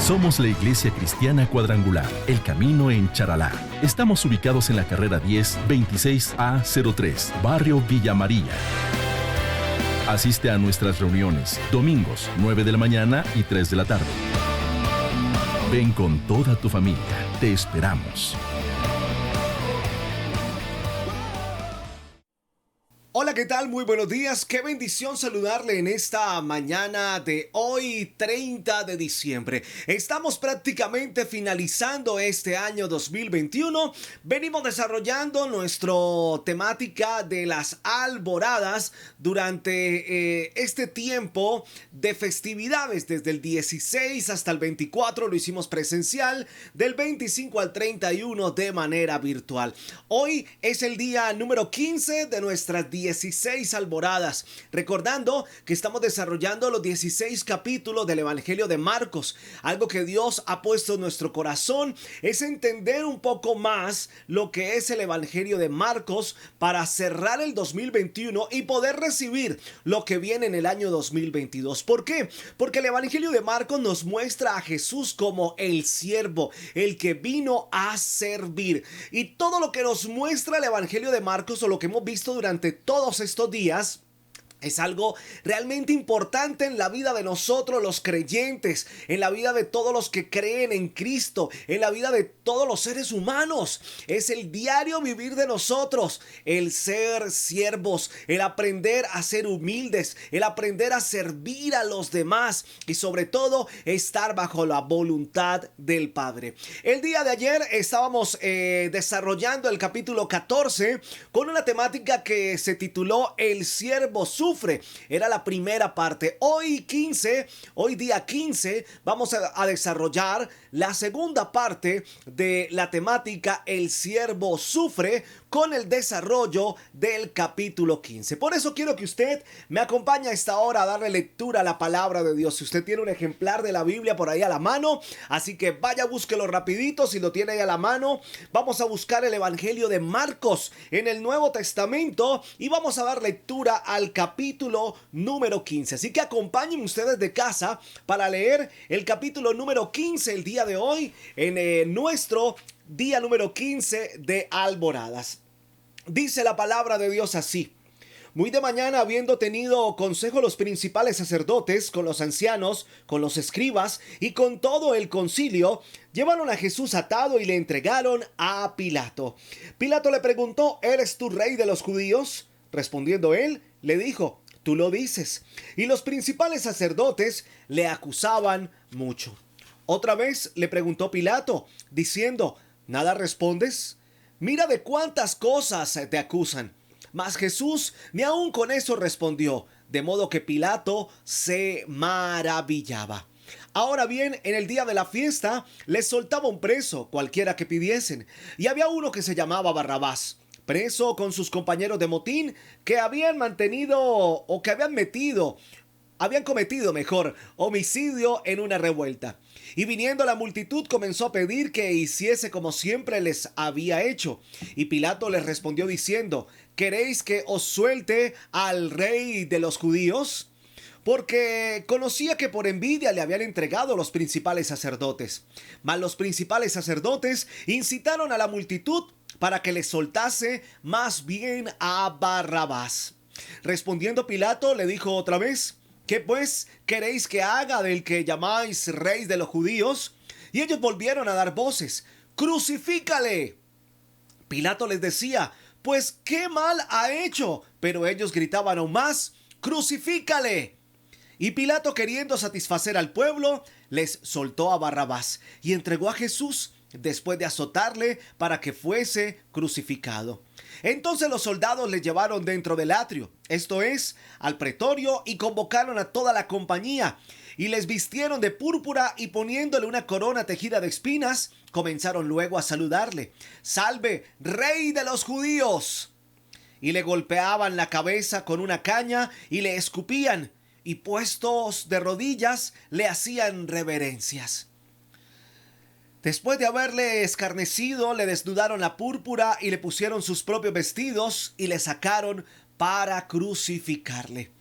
Somos la Iglesia Cristiana Cuadrangular, El Camino en Charalá. Estamos ubicados en la carrera 10, 26A03, Barrio Villa María. Asiste a nuestras reuniones, domingos, 9 de la mañana y 3 de la tarde. Ven con toda tu familia, te esperamos. Hola, ¿qué tal? Muy buenos días. Qué bendición saludarle en esta mañana de hoy, 30 de diciembre. Estamos prácticamente finalizando este año 2021. Venimos desarrollando nuestra temática de las alboradas durante este tiempo de festividades. Desde el 16 hasta el 24 lo hicimos presencial, del 25 al 31 de manera virtual. Hoy es el día número 15 de nuestras 16 alboradas, recordando que estamos desarrollando los 16 capítulos del Evangelio de Marcos. Algo que Dios ha puesto en nuestro corazón es entender un poco más lo que es el Evangelio de Marcos para cerrar el 2021 y poder recibir lo que viene en el año 2022. ¿Por qué? Porque el Evangelio de Marcos nos muestra a Jesús como el siervo, el que vino a servir. Y todo lo que nos muestra el Evangelio de Marcos, o lo que hemos visto durante todos estos días, es algo realmente importante en la vida de nosotros los creyentes, en la vida de todos los que creen en Cristo, en la vida de todos los seres humanos. Es el diario vivir de nosotros, el ser siervos, el aprender a ser humildes, el aprender a servir a los demás y sobre todo estar bajo la voluntad del Padre. El día de ayer estábamos desarrollando el capítulo 14 con una temática que se tituló El siervo sufre. Era la primera parte. Hoy día 15, vamos a desarrollar la segunda parte de la temática El siervo sufre, con el desarrollo del capítulo 15. Por eso quiero que usted me acompañe a esta hora a darle lectura a la palabra de Dios. Si usted tiene un ejemplar de la Biblia por ahí a la mano, así que vaya, búsquelo rapidito. Si lo tiene ahí a la mano, vamos a buscar el Evangelio de Marcos en el Nuevo Testamento y vamos a dar lectura al capítulo número 15. Así que acompáñenme ustedes de casa para leer el capítulo número 15 el día de hoy en nuestro día número 15 de alboradas. Dice la palabra de Dios así: muy de mañana, habiendo tenido consejo los principales sacerdotes con los ancianos, con los escribas y con todo el concilio, llevaron a Jesús atado y le entregaron a Pilato. Pilato le preguntó: ¿eres tú rey de los judíos? Respondiendo él, le dijo: tú lo dices. Y los principales sacerdotes le acusaban mucho. Otra vez le preguntó Pilato, diciendo: ¿nada respondes? Mira de cuántas cosas te acusan. Mas Jesús ni aun con eso respondió, de modo que Pilato se maravillaba. Ahora bien, en el día de la fiesta les soltaba un preso, cualquiera que pidiesen, y había uno que se llamaba Barrabás, preso con sus compañeros de motín, que habían cometido homicidio en una revuelta. Y viniendo la multitud comenzó a pedir que hiciese como siempre les había hecho. Y Pilato les respondió diciendo: ¿queréis que os suelte al rey de los judíos? Porque conocía que por envidia le habían entregado los principales sacerdotes. Mas los principales sacerdotes incitaron a la multitud para que le soltase más bien a Barrabás. Respondiendo Pilato le dijo otra vez: ¿qué pues queréis que haga del que llamáis rey de los judíos? Y ellos volvieron a dar voces: ¡crucifícale! Pilato les decía: pues qué mal ha hecho. Pero ellos gritaban aún más: ¡crucifícale! Y Pilato, queriendo satisfacer al pueblo, les soltó a Barrabás y entregó a Jesús después de azotarle para que fuese crucificado. Entonces los soldados le llevaron dentro del atrio, esto es, al pretorio, y convocaron a toda la compañía, y les vistieron de púrpura, y poniéndole una corona tejida de espinas, comenzaron luego a saludarle: ¡salve, rey de los judíos! Y le golpeaban la cabeza con una caña, y le escupían, y puestos de rodillas, le hacían reverencias. Después de haberle escarnecido, le desnudaron la púrpura y le pusieron sus propios vestidos y le sacaron para crucificarle.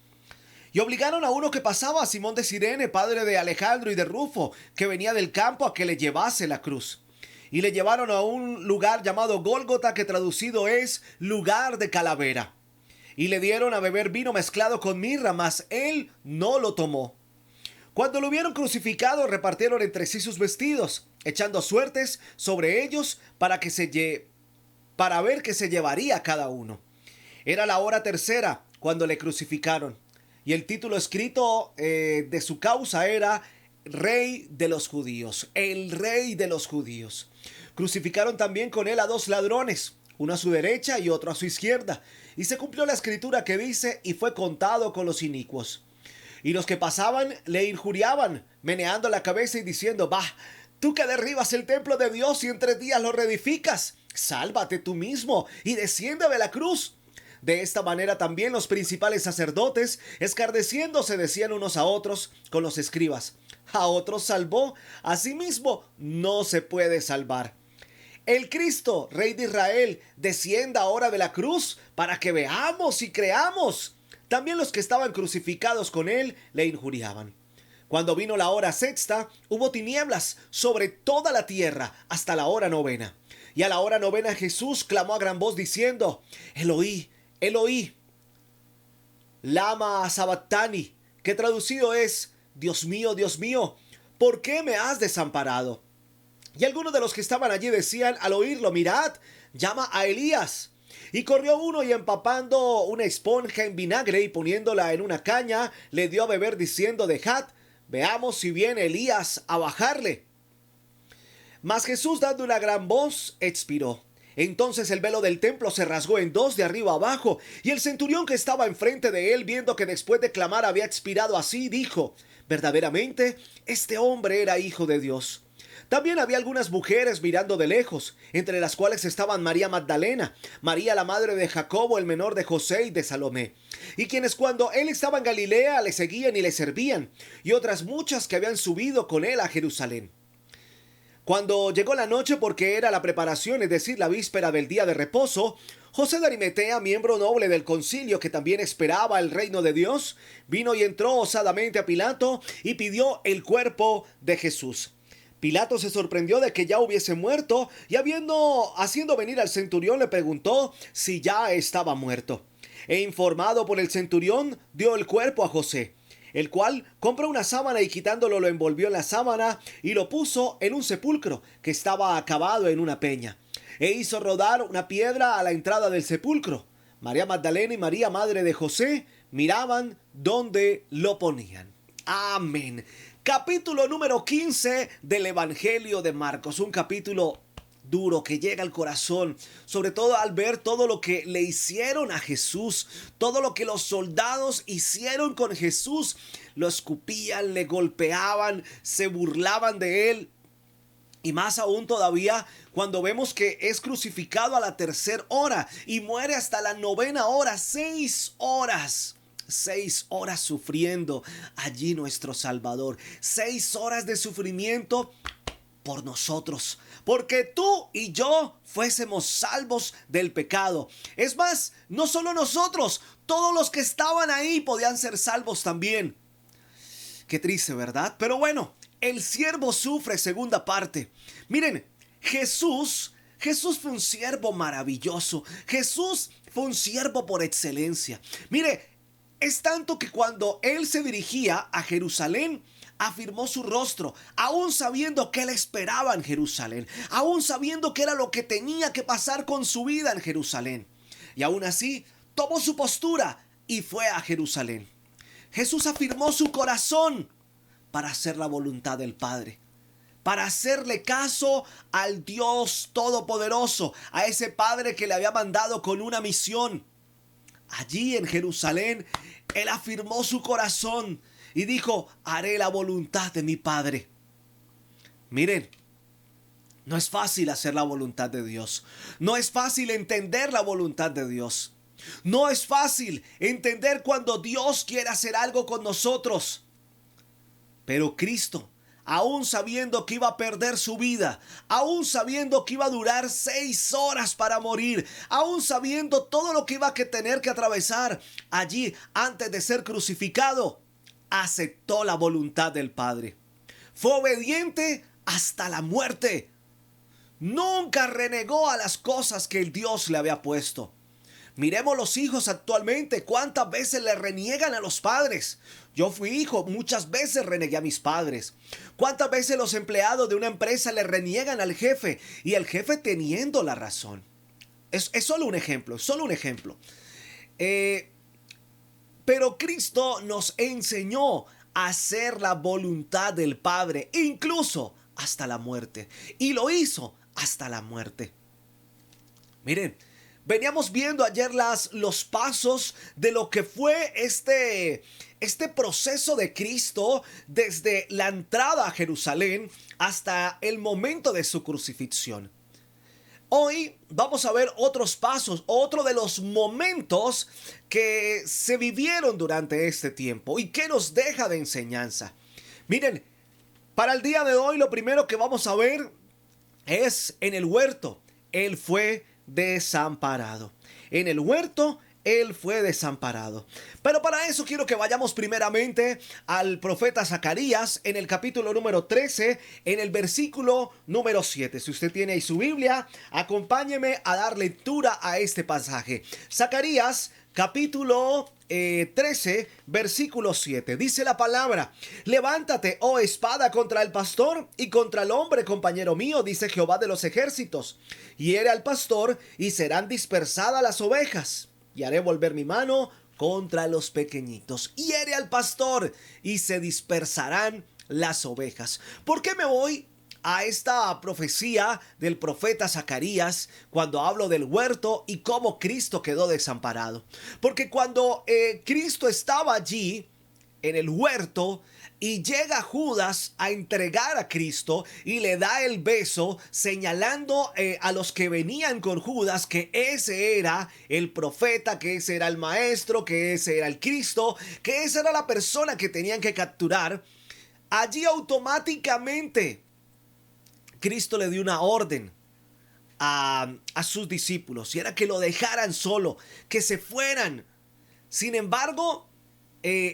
Y obligaron a uno que pasaba, a Simón de Cirene, padre de Alejandro y de Rufo, que venía del campo, a que le llevase la cruz. Y le llevaron a un lugar llamado Gólgota, que traducido es lugar de calavera. Y le dieron a beber vino mezclado con mirra, mas él no lo tomó. Cuando lo hubieron crucificado, repartieron entre sí sus vestidos, echando suertes sobre ellos para ver qué se llevaría cada uno. Era la hora tercera cuando le crucificaron, y el título escrito de su causa era Rey de los Judíos, el Rey de los Judíos. Crucificaron también con él a 2 ladrones, uno a su derecha y otro a su izquierda, y se cumplió la escritura que dice: y fue contado con los inicuos. Y los que pasaban le injuriaban, meneando la cabeza y diciendo: bah, tú que derribas el templo de Dios y en 3 días lo reedificas, sálvate tú mismo y desciende de la cruz. De esta manera también los principales sacerdotes, escarneciéndose, decían unos a otros con los escribas: a otros salvó, a sí mismo no se puede salvar. El Cristo, Rey de Israel, descienda ahora de la cruz para que veamos y creamos. También los que estaban crucificados con él le injuriaban. Cuando vino la hora sexta, hubo tinieblas sobre toda la tierra hasta la hora novena. Y a la hora novena Jesús clamó a gran voz diciendo: Eloí, Eloí, lama sabactani, que traducido es: Dios mío, ¿por qué me has desamparado? Y algunos de los que estaban allí decían al oírlo: mirad, llama a Elías. Y corrió uno y empapando una esponja en vinagre y poniéndola en una caña, le dio a beber diciendo: dejad, veamos si viene Elías a bajarle. Mas Jesús, dando una gran voz, expiró. Entonces el velo del templo se rasgó en 2 de arriba abajo, y el centurión que estaba enfrente de él, viendo que después de clamar había expirado así, dijo: verdaderamente este hombre era hijo de Dios. También había algunas mujeres mirando de lejos, entre las cuales estaban María Magdalena, María la madre de Jacobo el menor de José y de Salomé, y quienes cuando él estaba en Galilea le seguían y le servían, y otras muchas que habían subido con él a Jerusalén. Cuando llegó la noche, porque era la preparación, es decir, la víspera del día de reposo, José de Arimatea, miembro noble del concilio que también esperaba el reino de Dios, vino y entró osadamente a Pilato y pidió el cuerpo de Jesús. Pilato se sorprendió de que ya hubiese muerto y haciendo venir al centurión le preguntó si ya estaba muerto. E informado por el centurión, dio el cuerpo a José, el cual compró una sábana y quitándolo lo envolvió en la sábana y lo puso en un sepulcro que estaba acabado en una peña. E hizo rodar una piedra a la entrada del sepulcro. María Magdalena y María, madre de José, miraban dónde lo ponían. Amén. Capítulo número 15 del Evangelio de Marcos. Un capítulo duro que llega al corazón, sobre todo al ver todo lo que le hicieron a Jesús, todo lo que los soldados hicieron con Jesús. Lo escupían, le golpeaban, se burlaban de él. Y más aún todavía cuando vemos que es crucificado a la 3ª hora y muere hasta la 9ª hora, 6 horas. 6 horas sufriendo allí nuestro Salvador. 6 horas de sufrimiento por nosotros, porque tú y yo fuésemos salvos del pecado. Es más, no solo nosotros, todos los que estaban ahí podían ser salvos también. Qué triste, ¿verdad? Pero bueno, el siervo sufre, segunda parte. Miren, Jesús fue un siervo maravilloso. Jesús fue un siervo por excelencia. Mire, es tanto que cuando él se dirigía a Jerusalén, afirmó su rostro, aún sabiendo que él esperaba en Jerusalén, aún sabiendo que era lo que tenía que pasar con su vida en Jerusalén. Y aún así, tomó su postura y fue a Jerusalén. Jesús afirmó su corazón para hacer la voluntad del Padre, para hacerle caso al Dios Todopoderoso, a ese Padre que le había mandado con una misión. Allí en Jerusalén, él afirmó su corazón y dijo: haré la voluntad de mi Padre. Miren, no es fácil hacer la voluntad de Dios. No es fácil entender la voluntad de Dios. No es fácil entender cuando Dios quiere hacer algo con nosotros. Pero Cristo, aún sabiendo que iba a perder su vida, aún sabiendo que iba a durar 6 horas para morir, aún sabiendo todo lo que iba a tener que atravesar allí antes de ser crucificado, aceptó la voluntad del Padre. Fue obediente hasta la muerte. Nunca renegó a las cosas que el Dios le había puesto. Miremos los hijos actualmente, cuántas veces le reniegan a los padres. Yo fui hijo, muchas veces renegué a mis padres. Cuántas veces los empleados de una empresa le reniegan al jefe y el jefe teniendo la razón. Es solo un ejemplo, es solo un ejemplo. Pero Cristo nos enseñó a hacer la voluntad del Padre, incluso hasta la muerte. Y lo hizo hasta la muerte. Miren, veníamos viendo ayer los pasos de lo que fue este proceso de Cristo desde la entrada a Jerusalén hasta el momento de su crucifixión. Hoy vamos a ver otros pasos, otro de los momentos que se vivieron durante este tiempo y que nos deja de enseñanza. Miren, para el día de hoy lo primero que vamos a ver es en el huerto. Él fue desamparado. En el huerto Él fue desamparado. Pero para eso quiero que vayamos primeramente al profeta Zacarías en el capítulo número 13, en el versículo número 7. Si usted tiene ahí su Biblia, acompáñeme a dar lectura a este pasaje. Zacarías capítulo 13, versículo 7. Dice la palabra: levántate, oh espada, contra el pastor y contra el hombre compañero mío, dice Jehová de los ejércitos. Hiere al pastor y serán dispersadas las ovejas. Y haré volver mi mano contra los pequeñitos. Hiere al pastor y se dispersarán las ovejas. ¿Por qué me voy a esta profecía del profeta Zacarías cuando hablo del huerto y cómo Cristo quedó desamparado? Porque cuando Cristo estaba allí en el huerto y llega Judas a entregar a Cristo y le da el beso, señalando a los que venían con Judas que ese era el profeta, que ese era el maestro, que ese era el Cristo, que esa era la persona que tenían que capturar. Allí automáticamente Cristo le dio una orden a sus discípulos, y era que lo dejaran solo, que se fueran. Sin embargo,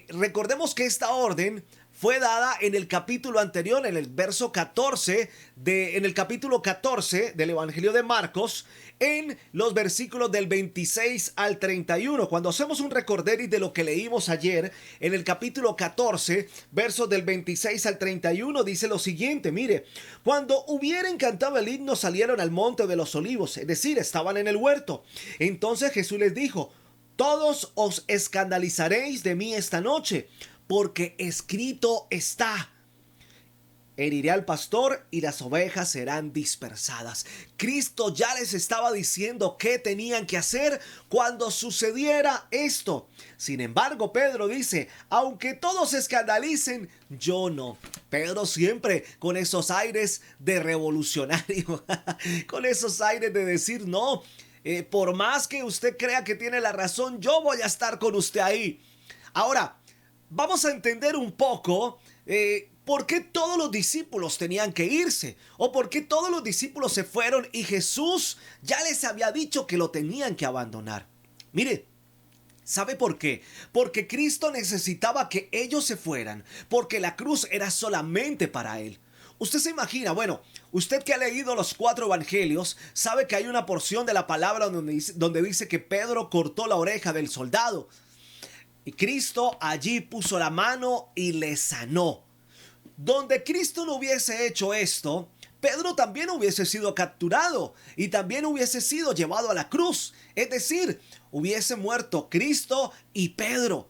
recordemos que esta orden fue dada en el capítulo anterior, en el verso 14, en el capítulo 14 del Evangelio de Marcos, en los versículos del 26 al 31. Cuando hacemos un recorderis de lo que leímos ayer, en el capítulo 14, versos del 26 al 31, dice lo siguiente: mire, cuando hubieran cantado el himno, salieron al monte de los olivos, es decir, estaban en el huerto. Entonces Jesús les dijo: todos os escandalizaréis de mí esta noche, porque escrito está: heriré al pastor y las ovejas serán dispersadas. Cristo ya les estaba diciendo qué tenían que hacer cuando sucediera esto. Sin embargo, Pedro dice: aunque todos se escandalicen, yo no. Pedro siempre con esos aires de revolucionario, con esos aires de decir: no, por más que usted crea que tiene la razón, yo voy a estar con usted ahí. Ahora, vamos a entender un poco por qué todos los discípulos tenían que irse, o por qué todos los discípulos se fueron y Jesús ya les había dicho que lo tenían que abandonar. Mire, ¿sabe por qué? Porque Cristo necesitaba que ellos se fueran, porque la cruz era solamente para Él. Usted se imagina, bueno, usted que ha leído los 4 evangelios sabe que hay una porción de la palabra donde dice que Pedro cortó la oreja del soldado. Y Cristo allí puso la mano y le sanó. Donde Cristo no hubiese hecho esto, Pedro también hubiese sido capturado y también hubiese sido llevado a la cruz. Es decir, hubiese muerto Cristo y Pedro.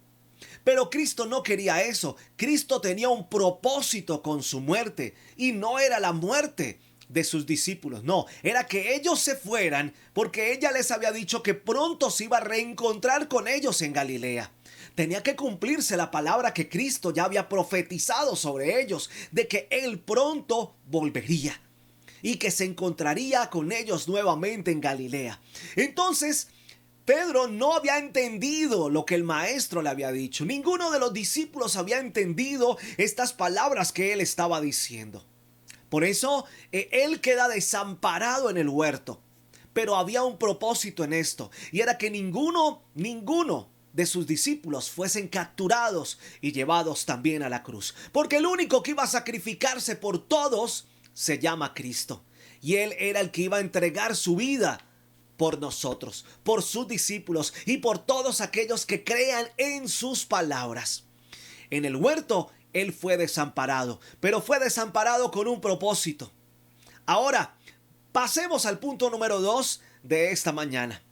Pero Cristo no quería eso. Cristo tenía un propósito con su muerte, y no era la muerte de sus discípulos, no, era que ellos se fueran, porque ella les había dicho que pronto se iba a reencontrar con ellos en Galilea. Tenía que cumplirse la palabra que Cristo ya había profetizado sobre ellos, de que Él pronto volvería y que se encontraría con ellos nuevamente en Galilea. Entonces, Pedro no había entendido lo que el maestro le había dicho. Ninguno de los discípulos había entendido estas palabras que él estaba diciendo. Por eso él queda desamparado en el huerto. Pero había un propósito en esto, y era que ninguno de sus discípulos fuesen capturados y llevados también a la cruz. Porque el único que iba a sacrificarse por todos se llama Cristo. Y él era el que iba a entregar su vida por nosotros, por sus discípulos y por todos aquellos que crean en sus palabras. En el huerto él fue desamparado, pero fue desamparado con un propósito. Ahora, pasemos al punto número 2 de esta mañana.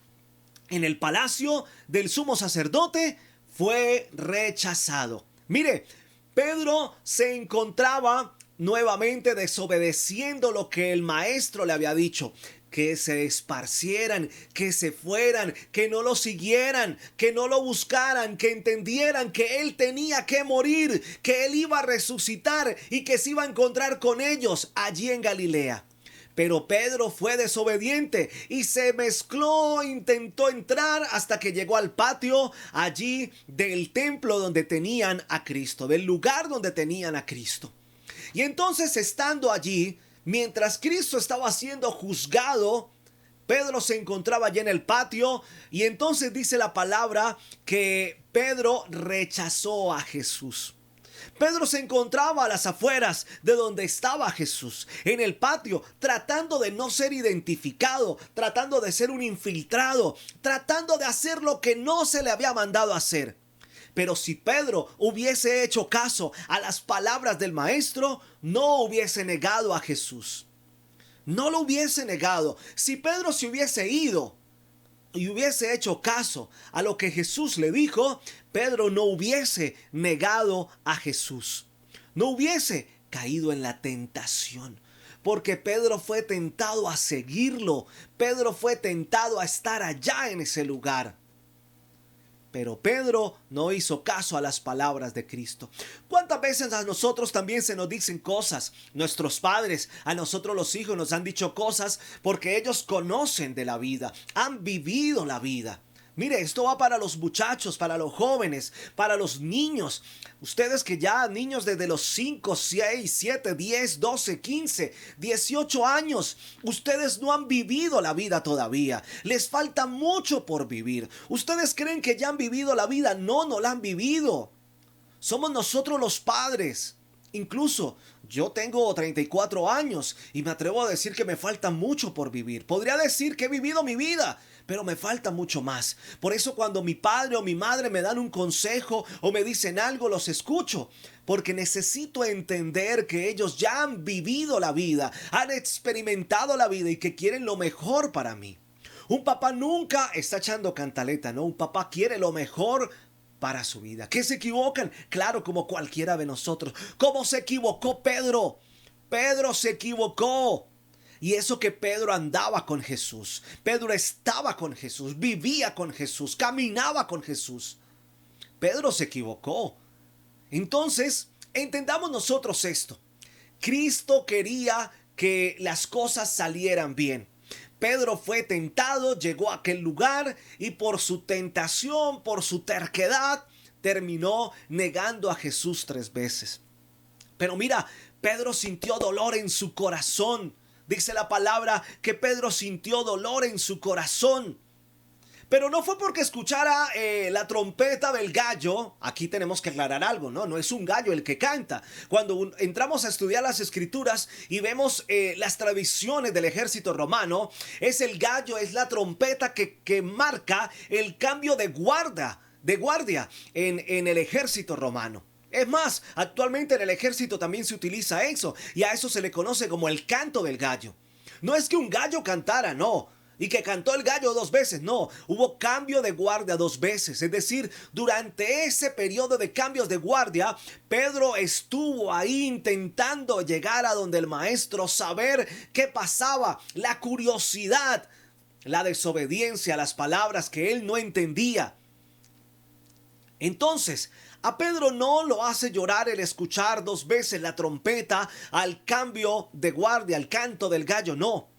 En el palacio del sumo sacerdote fue rechazado. Mire, Pedro se encontraba nuevamente desobedeciendo lo que el maestro le había dicho. Que se esparcieran, que se fueran, que no lo siguieran, que no lo buscaran, que entendieran que él tenía que morir, que él iba a resucitar y que se iba a encontrar con ellos allí en Galilea. Pero Pedro fue desobediente y se mezcló, intentó entrar hasta que llegó al patio allí del templo donde tenían a Cristo, del lugar donde tenían a Cristo. Y entonces, estando allí, mientras Cristo estaba siendo juzgado, Pedro se encontraba allí en el patio, y entonces dice la palabra que Pedro rechazó a Jesús. Pedro se encontraba a las afueras de donde estaba Jesús, en el patio, tratando de no ser identificado, tratando de ser un infiltrado, tratando de hacer lo que no se le había mandado hacer. Pero si Pedro hubiese hecho caso a las palabras del maestro, no hubiese negado a Jesús. No lo hubiese negado. Si Pedro se hubiese ido y hubiese hecho caso a lo que Jesús le dijo, Pedro no hubiese negado a Jesús. No hubiese caído en la tentación. Porque Pedro fue tentado a seguirlo. Pedro fue tentado a estar allá en ese lugar. Pero Pedro no hizo caso a las palabras de Cristo. ¿Cuántas veces a nosotros también se nos dicen cosas? Nuestros padres, a nosotros los hijos, nos han dicho cosas porque ellos conocen de la vida, han vivido la vida. Mire, esto va para los muchachos, para los jóvenes, para los niños. Ustedes que ya niños desde los 5, 6, 7, 10, 12, 15, 18 años, ustedes no han vivido la vida todavía. Les falta mucho por vivir. Ustedes creen que ya han vivido la vida. No la han vivido. Somos nosotros los padres. Incluso yo tengo 34 años y me atrevo a decir que me falta mucho por vivir. Podría decir que he vivido mi vida, pero me falta mucho más. Por eso cuando mi padre o mi madre me dan un consejo o me dicen algo, los escucho. Porque necesito entender que ellos ya han vivido la vida, han experimentado la vida y que quieren lo mejor para mí. Un papá nunca está echando cantaleta, ¿no? Un papá quiere lo mejor para su vida. ¿Que se equivocan? Claro, como cualquiera de nosotros. ¿Cómo se equivocó Pedro? Pedro se equivocó. Y eso que Pedro andaba con Jesús. Pedro estaba con Jesús, vivía con Jesús, caminaba con Jesús. Pedro se equivocó. Entonces, entendamos nosotros esto. Cristo quería que las cosas salieran bien. Pedro fue tentado, llegó a aquel lugar y por su tentación, por su terquedad, terminó negando a Jesús 3 veces. Pero mira, Pedro sintió dolor en su corazón. Dice la palabra que Pedro sintió dolor en su corazón. Pero no fue porque escuchara la trompeta del gallo. Aquí tenemos que aclarar algo, ¿no? No es un gallo el que canta. Cuando entramos a estudiar las escrituras y vemos las tradiciones del ejército romano, es el gallo, es la trompeta que marca el cambio de guardia en el ejército romano. Es más, actualmente en el ejército también se utiliza eso, y a eso se le conoce como el canto del gallo. No es que un gallo cantara, no. Y que cantó el gallo 2 veces, no, hubo cambio de guardia 2 veces, es decir, durante ese periodo de cambios de guardia, Pedro estuvo ahí intentando llegar a donde el maestro, saber qué pasaba, la curiosidad, la desobediencia a las palabras que él no entendía. Entonces, a Pedro no lo hace llorar el escuchar 2 veces la trompeta al cambio de guardia, al canto del gallo, no.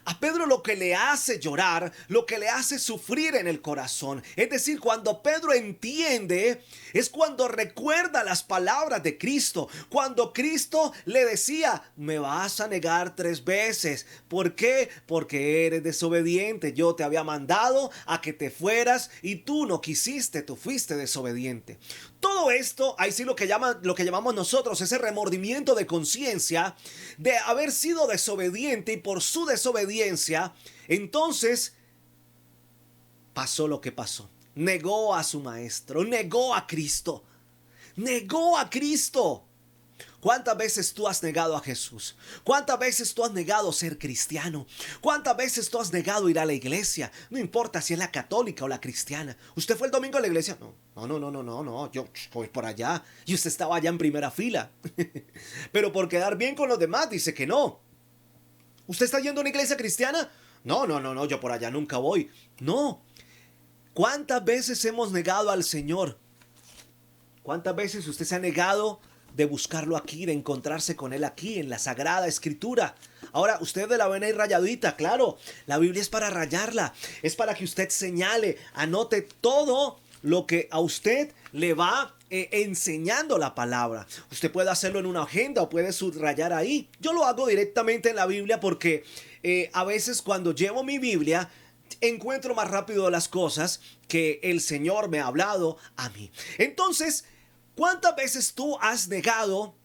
A Pedro lo que le hace llorar, lo que le hace sufrir en el corazón, es decir, cuando Pedro entiende, es cuando recuerda las palabras de Cristo, cuando Cristo le decía, me vas a negar 3 veces. ¿Por qué? Porque eres desobediente. Yo te había mandado a que te fueras y tú no quisiste, tú fuiste desobediente. Todo esto, ahí sí lo que llamamos nosotros ese remordimiento de conciencia de haber sido desobediente, y por su desobediencia, entonces pasó lo que pasó. Negó a su maestro, negó a Cristo, negó a Cristo. ¿Cuántas veces tú has negado a Jesús? ¿Cuántas veces tú has negado ser cristiano? ¿Cuántas veces tú has negado ir a la iglesia? No importa si es la católica o la cristiana. ¿Usted fue el domingo a la iglesia? No, yo voy por allá. Y usted estaba allá en primera fila. Pero por quedar bien con los demás dice que no. ¿Usted está yendo a una iglesia cristiana? No, yo por allá nunca voy. No. ¿Cuántas veces hemos negado al Señor? ¿Cuántas veces usted se ha negado de buscarlo aquí, de encontrarse con Él aquí, en la Sagrada Escritura? Ahora, usted de la ven ahí rayadita, claro, la Biblia es para rayarla, es para que usted señale, anote todo lo que a usted le va enseñando la palabra. Usted puede hacerlo en una agenda o puede subrayar ahí. Yo lo hago directamente en la Biblia porque a veces cuando llevo mi Biblia, encuentro más rápido las cosas que el Señor me ha hablado a mí. Entonces, ¿cuántas veces tú has negado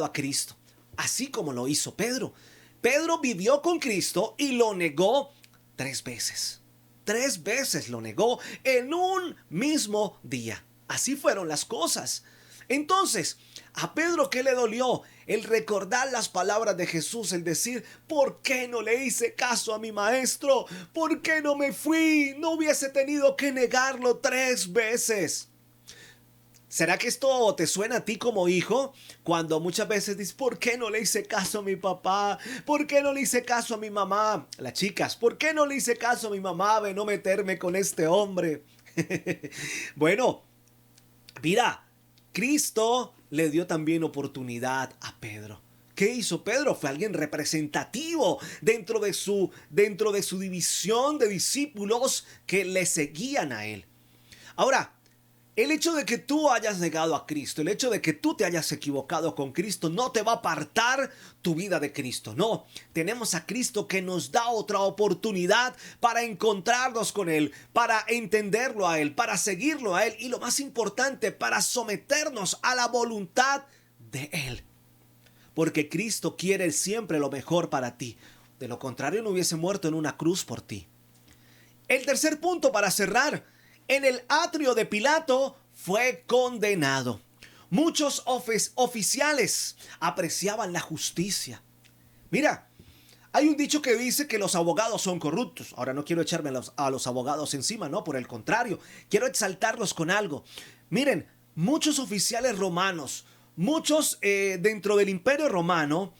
a Cristo? Así como lo hizo Pedro. Pedro vivió con Cristo y lo negó 3 veces. 3 veces lo negó en un mismo día. Así fueron las cosas. Entonces, ¿a Pedro qué le dolió? El recordar las palabras de Jesús, el decir, ¿por qué no le hice caso a mi maestro? ¿Por qué no me fui? No hubiese tenido que negarlo 3 veces. ¿Será que esto te suena a ti como hijo? Cuando muchas veces dices, ¿por qué no le hice caso a mi papá? ¿Por qué no le hice caso a mi mamá? Las chicas, ¿por qué no le hice caso a mi mamá de no meterme con este hombre? Bueno, mira, Cristo le dio también oportunidad a Pedro. ¿Qué hizo Pedro? Fue alguien representativo dentro de su división de discípulos que le seguían a él. Ahora, el hecho de que tú hayas negado a Cristo, el hecho de que tú te hayas equivocado con Cristo, no te va a apartar tu vida de Cristo. No, tenemos a Cristo que nos da otra oportunidad para encontrarnos con Él, para entenderlo a Él, para seguirlo a Él y lo más importante, para someternos a la voluntad de Él. Porque Cristo quiere siempre lo mejor para ti. De lo contrario, no hubiese muerto en una cruz por ti. El tercer punto para cerrar. En el atrio de Pilato fue condenado. Muchos oficiales apreciaban la justicia. Mira, hay un dicho que dice que los abogados son corruptos. Ahora no quiero echarme a los abogados encima, no, por el contrario, quiero exaltarlos con algo. Miren, muchos oficiales romanos, muchos dentro del Imperio Romano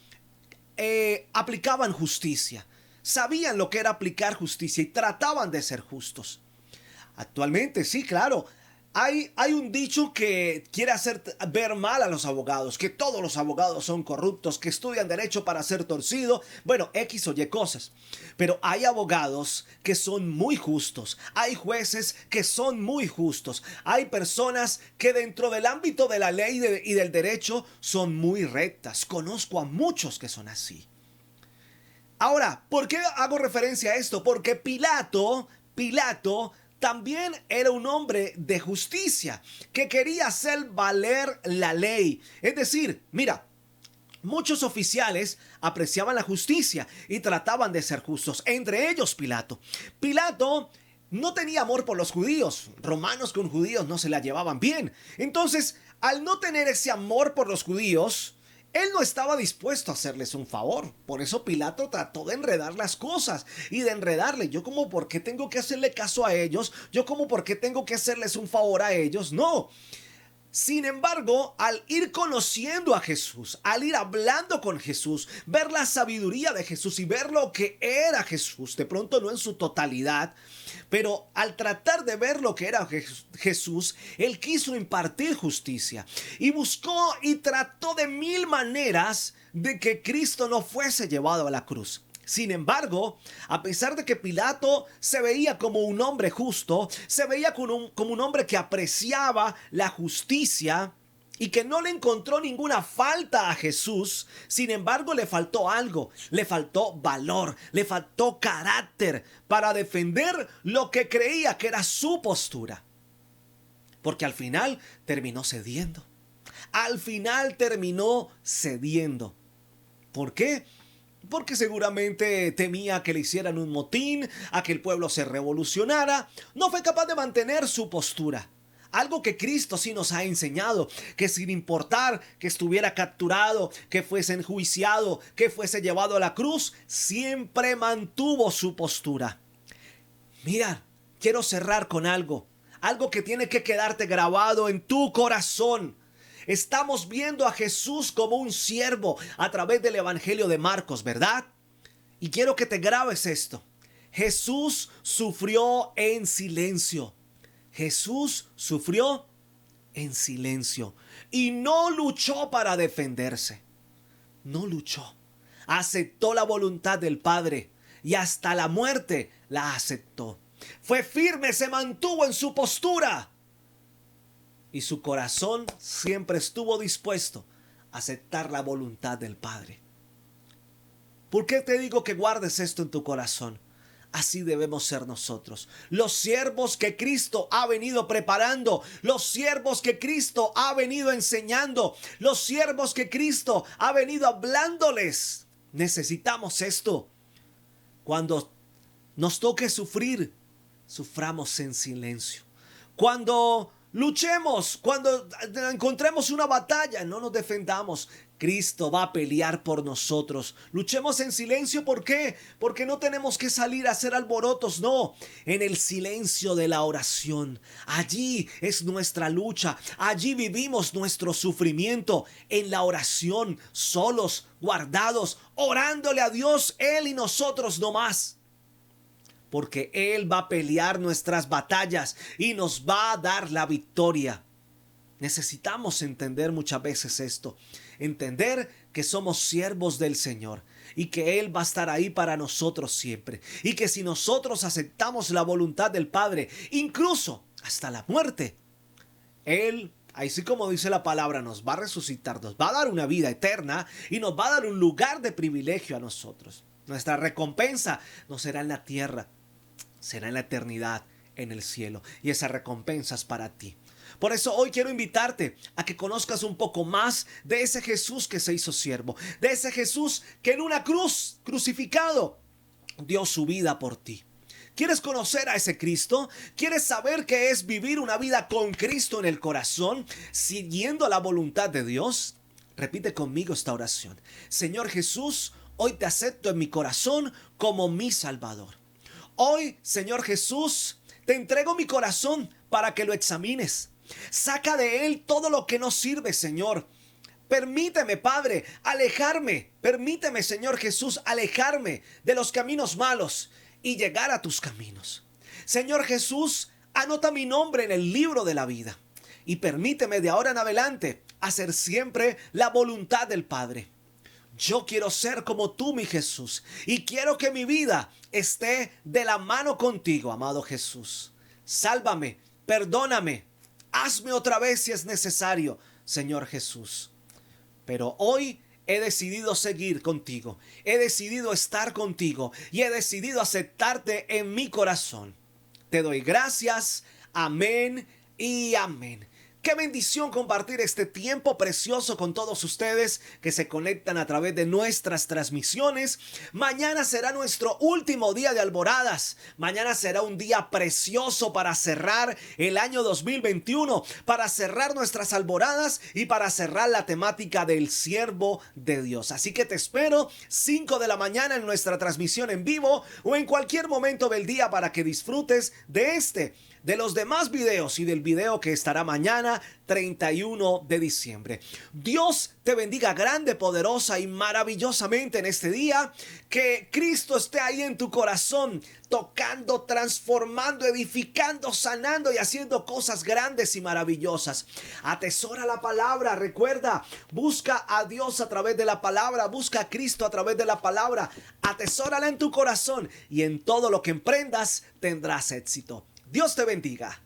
aplicaban justicia. Sabían lo que era aplicar justicia y trataban de ser justos. Actualmente, sí, claro, hay un dicho que quiere hacer ver mal a los abogados, que todos los abogados son corruptos, que estudian derecho para ser torcido, bueno, X o Y cosas. Pero hay abogados que son muy justos, hay jueces que son muy justos, hay personas que dentro del ámbito de la ley y del derecho son muy rectas. Conozco a muchos que son así. Ahora, ¿por qué hago referencia a esto? Porque Pilato también era un hombre de justicia que quería hacer valer la ley. Es decir, mira, muchos oficiales apreciaban la justicia y trataban de ser justos, entre ellos Pilato. Pilato no tenía amor por los judíos. Romanos con judíos no se la llevaban bien. Entonces, al no tener ese amor por los judíos, él no estaba dispuesto a hacerles un favor. Por eso Pilato trató de enredar las cosas y de enredarle. Yo como por qué tengo que hacerle caso a ellos. Yo como por qué tengo que hacerles un favor a ellos. No. Sin embargo, al ir conociendo a Jesús, al ir hablando con Jesús, ver la sabiduría de Jesús y ver lo que era Jesús, de pronto no en su totalidad, pero al tratar de ver lo que era Jesús, él quiso impartir justicia y buscó y trató de 1000 maneras de que Cristo no fuese llevado a la cruz. Sin embargo, a pesar de que Pilato se veía como un hombre justo, se veía como un hombre que apreciaba la justicia y que no le encontró ninguna falta a Jesús, sin embargo le faltó algo, le faltó valor, le faltó carácter para defender lo que creía que era su postura. Porque al final terminó cediendo. Al final terminó cediendo. ¿Por qué? Porque seguramente temía que le hicieran un motín, a que el pueblo se revolucionara. No fue capaz de mantener su postura. Algo que Cristo sí nos ha enseñado, que sin importar que estuviera capturado, que fuese enjuiciado, que fuese llevado a la cruz, siempre mantuvo su postura. Mira, quiero cerrar con algo que tiene que quedarte grabado en tu corazón. Estamos viendo a Jesús como un siervo a través del Evangelio de Marcos, ¿verdad? Y quiero que te grabes esto. Jesús sufrió en silencio. Jesús sufrió en silencio y no luchó para defenderse. No luchó. Aceptó la voluntad del Padre y hasta la muerte la aceptó. Fue firme, se mantuvo en su postura. Y su corazón siempre estuvo dispuesto a aceptar la voluntad del Padre. ¿Por qué te digo que guardes esto en tu corazón? Así debemos ser nosotros, los siervos que Cristo ha venido preparando, los siervos que Cristo ha venido enseñando, los siervos que Cristo ha venido hablándoles. Necesitamos esto. Cuando nos toque sufrir, suframos en silencio. Cuando luchemos, cuando encontremos una batalla, no nos defendamos. Cristo va a pelear por nosotros. Luchemos en silencio. ¿Por qué? Porque no tenemos que salir a hacer alborotos, no. En el silencio de la oración. Allí es nuestra lucha. Allí vivimos nuestro sufrimiento. En la oración, solos, guardados, orándole a Dios, Él y nosotros no más. Porque Él va a pelear nuestras batallas y nos va a dar la victoria. Necesitamos entender muchas veces esto. Entender que somos siervos del Señor y que Él va a estar ahí para nosotros siempre. Y que si nosotros aceptamos la voluntad del Padre, incluso hasta la muerte, Él, así como dice la palabra, nos va a resucitar, nos va a dar una vida eterna y nos va a dar un lugar de privilegio a nosotros. Nuestra recompensa no será en la tierra, será en la eternidad, en el cielo. Y esa recompensa es para ti. Por eso hoy quiero invitarte a que conozcas un poco más de ese Jesús que se hizo siervo, de ese Jesús que en una cruz, crucificado, dio su vida por ti. ¿Quieres conocer a ese Cristo? ¿Quieres saber qué es vivir una vida con Cristo en el corazón, siguiendo la voluntad de Dios? Repite conmigo esta oración. Señor Jesús, hoy te acepto en mi corazón como mi Salvador. Hoy, Señor Jesús, te entrego mi corazón para que lo examines. Saca de él todo lo que no sirve, Señor. Permíteme, Padre, alejarme. Permíteme, Señor Jesús, alejarme de los caminos malos y llegar a tus caminos. Señor Jesús, anota mi nombre en el libro de la vida y permíteme de ahora en adelante hacer siempre la voluntad del Padre. Yo quiero ser como tú, mi Jesús, y quiero que mi vida esté de la mano contigo, amado Jesús. Sálvame, perdóname, hazme otra vez si es necesario, Señor Jesús. Pero hoy he decidido seguir contigo, he decidido estar contigo y he decidido aceptarte en mi corazón. Te doy gracias, amén y amén. Qué bendición compartir este tiempo precioso con todos ustedes que se conectan a través de nuestras transmisiones. Mañana será nuestro último día de alboradas. Mañana será un día precioso para cerrar el año 2021, para cerrar nuestras alboradas y para cerrar la temática del siervo de Dios. Así que te espero 5 de la mañana en nuestra transmisión en vivo o en cualquier momento del día para que disfrutes de los demás videos y del video que estará mañana mañana 31 de diciembre. Dios te bendiga grande, poderosa y maravillosamente en este día. Que Cristo esté ahí en tu corazón, tocando, transformando, edificando, sanando y haciendo cosas grandes y maravillosas. Atesora la palabra, recuerda, busca a Dios a través de la palabra, busca a Cristo a través de la palabra. Atesórala en tu corazón y en todo lo que emprendas tendrás éxito. Dios te bendiga.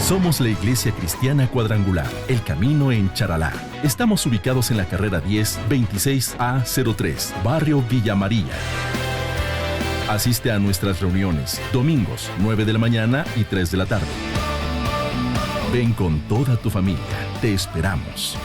Somos la Iglesia Cristiana Cuadrangular, El Camino en Charalá. Estamos ubicados en la carrera 10, 26A03, Barrio Villa Amarilla. Asiste a nuestras reuniones, domingos, 9 de la mañana y 3 de la tarde. Ven con toda tu familia, te esperamos.